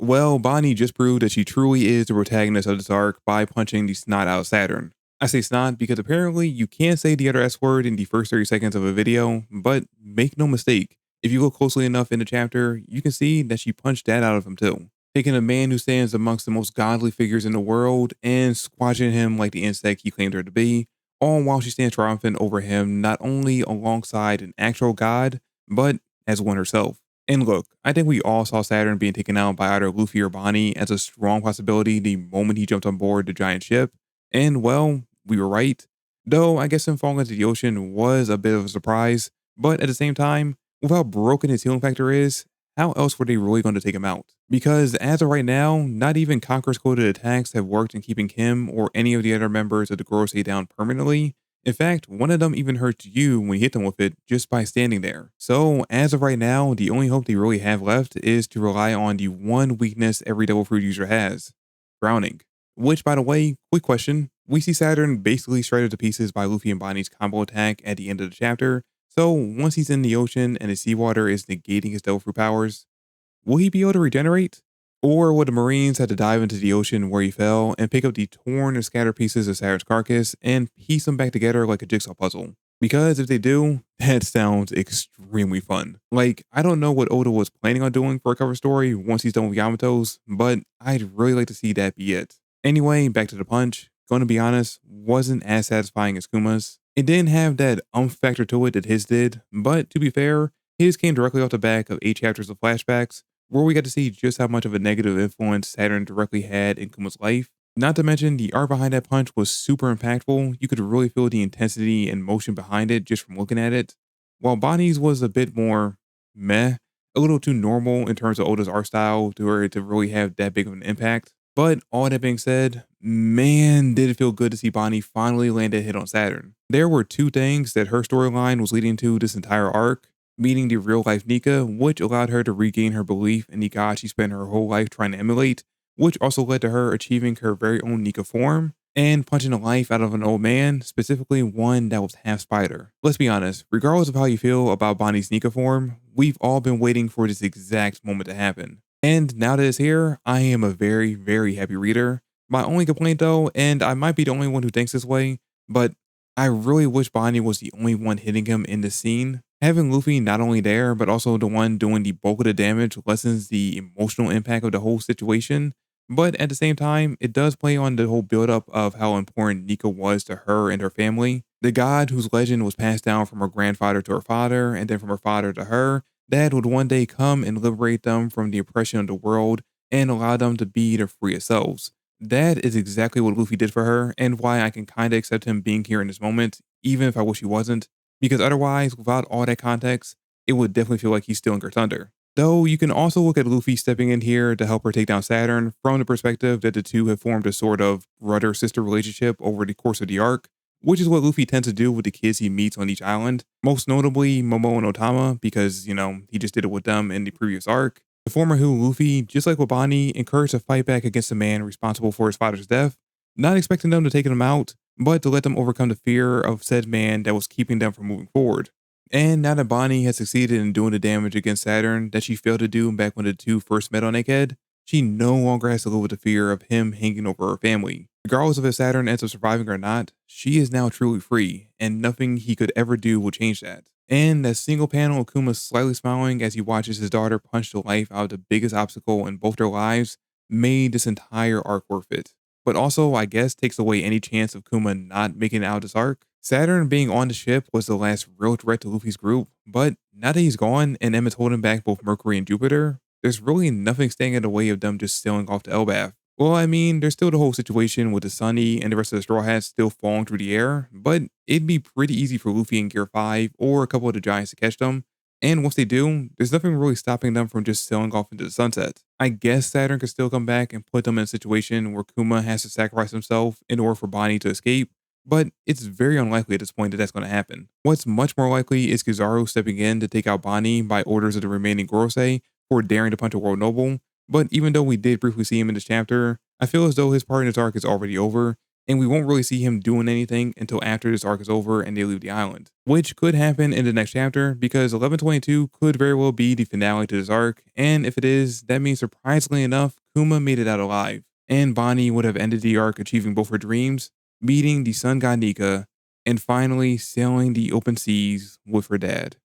Well, Bonnie just proved that she truly is the protagonist of this arc by punching the snot out of Saturn. I say snot because apparently you can't say the other S word in the first 30 seconds of a video, but make no mistake, if you look closely enough in the chapter, you can see that she punched that out of him too. Taking a man who stands amongst the most godly figures in the world and squashing him like the insect he claimed her to be, all while she stands triumphant over him not only alongside an actual god, but as one herself. And look, I think we all saw Saturn being taken out by either Luffy or Bonnie as a strong possibility the moment he jumped on board the giant ship. And well, we were right. Though I guess him falling into the ocean was a bit of a surprise, but at the same time, with how broken his healing factor is, how else were they really going to take him out? Because as of right now, not even Conqueror's coded attacks have worked in keeping him or any of the other members of the Gorosei down permanently. In fact, one of them even hurts you when you hit them with it just by standing there. So, as of right now, the only hope they really have left is to rely on the one weakness every Devil Fruit user has: drowning. Which, by the way, quick question: we see Saturn basically shredded to pieces by Luffy and Bonnie's combo attack at the end of the chapter, so once he's in the ocean and the seawater is negating his Devil Fruit powers, will he be able to regenerate? Or would the Marines have to dive into the ocean where he fell and pick up the torn and scattered pieces of Saturn's carcass and piece them back together like a jigsaw puzzle? Because if they do, that sounds extremely fun. Like, I don't know what Oda was planning on doing for a cover story once he's done with Yamato's, but I'd really like to see that be it. Anyway, back to the punch. Gonna be honest, wasn't as satisfying as Kuma's. It didn't have that factor to it that his did, but to be fair, his came directly off the back of 8 chapters of flashbacks, where we got to see just how much of a negative influence Saturn directly had in Kuma's life. Not to mention, the art behind that punch was super impactful. You could really feel the intensity and motion behind it just from looking at it. While Bonnie's was a bit more meh, a little too normal in terms of Oda's art style to where it to really have that big of an impact. But all that being said, man, did it feel good to see Bonnie finally land a hit on Saturn. There were two things that her storyline was leading to this entire arc: meeting the real life Nika, which allowed her to regain her belief in the god she spent her whole life trying to emulate, which also led to her achieving her very own Nika form, and punching the life out of an old man, specifically one that was half spider. Let's be honest, regardless of how you feel about Bonnie's Nika form, we've all been waiting for this exact moment to happen. And now that it's here, I am a very, very happy reader. My only complaint though, and I might be the only one who thinks this way, but I really wish Bonnie was the only one hitting him in this scene. Having Luffy not only there, but also the one doing the bulk of the damage lessens the emotional impact of the whole situation. But at the same time, it does play on the whole buildup of how important Nika was to her and her family. The god whose legend was passed down from her grandfather to her father, and then from her father to her, that would one day come and liberate them from the oppression of the world and allow them to be their freest selves. That is exactly what Luffy did for her, and why I can kinda accept him being here in this moment, even if I wish he wasn't. Because otherwise, without all that context, it would definitely feel like he's stealing her thunder. Though you can also look at Luffy stepping in here to help her take down Saturn from the perspective that the two have formed a sort of brother-sister relationship over the course of the arc, which is what Luffy tends to do with the kids he meets on each island. Most notably Momo and Otama, because, he just did it with them in the previous arc. The former who Luffy, just like with Bonnie, encouraged to fight back against the man responsible for his father's death, not expecting them to take him out, but to let them overcome the fear of said man that was keeping them from moving forward. And now that Bonnie has succeeded in doing the damage against Saturn that she failed to do back when the two first met on Egghead, she no longer has to live with the fear of him hanging over her family. Regardless of if Saturn ends up surviving or not, she is now truly free, and nothing he could ever do will change that. And that single panel of Kuma slightly smiling as he watches his daughter punch the life out of the biggest obstacle in both their lives made this entire arc worth it. But also, I guess, takes away any chance of Kuma not making it out this arc. Saturn being on the ship was the last real threat to Luffy's group, but now that he's gone and Emmett's holding back both Mercury and Jupiter, there's really nothing standing in the way of them just sailing off to Elbaf. Well, I mean, there's still the whole situation with the Sunny and the rest of the Straw Hats still falling through the air, but it'd be pretty easy for Luffy and Gear 5 or a couple of the Giants to catch them. And once they do, there's nothing really stopping them from just sailing off into the sunset. I guess Saturn could still come back and put them in a situation where Kuma has to sacrifice himself in order for Bonnie to escape, but it's very unlikely at this point that that's going to happen. What's much more likely is Kizaru stepping in to take out Bonnie by orders of the remaining Gorosei for daring to punch a world noble. But even though we did briefly see him in this chapter, I feel as though his part in this arc is already over, and we won't really see him doing anything until after this arc is over and they leave the island, which could happen in the next chapter because 1122 could very well be the finale to this arc, and if it is, that means surprisingly enough, Kuma made it out alive, and Bonney would have ended the arc achieving both her dreams, meeting the sun god Nika, and finally sailing the open seas with her dad.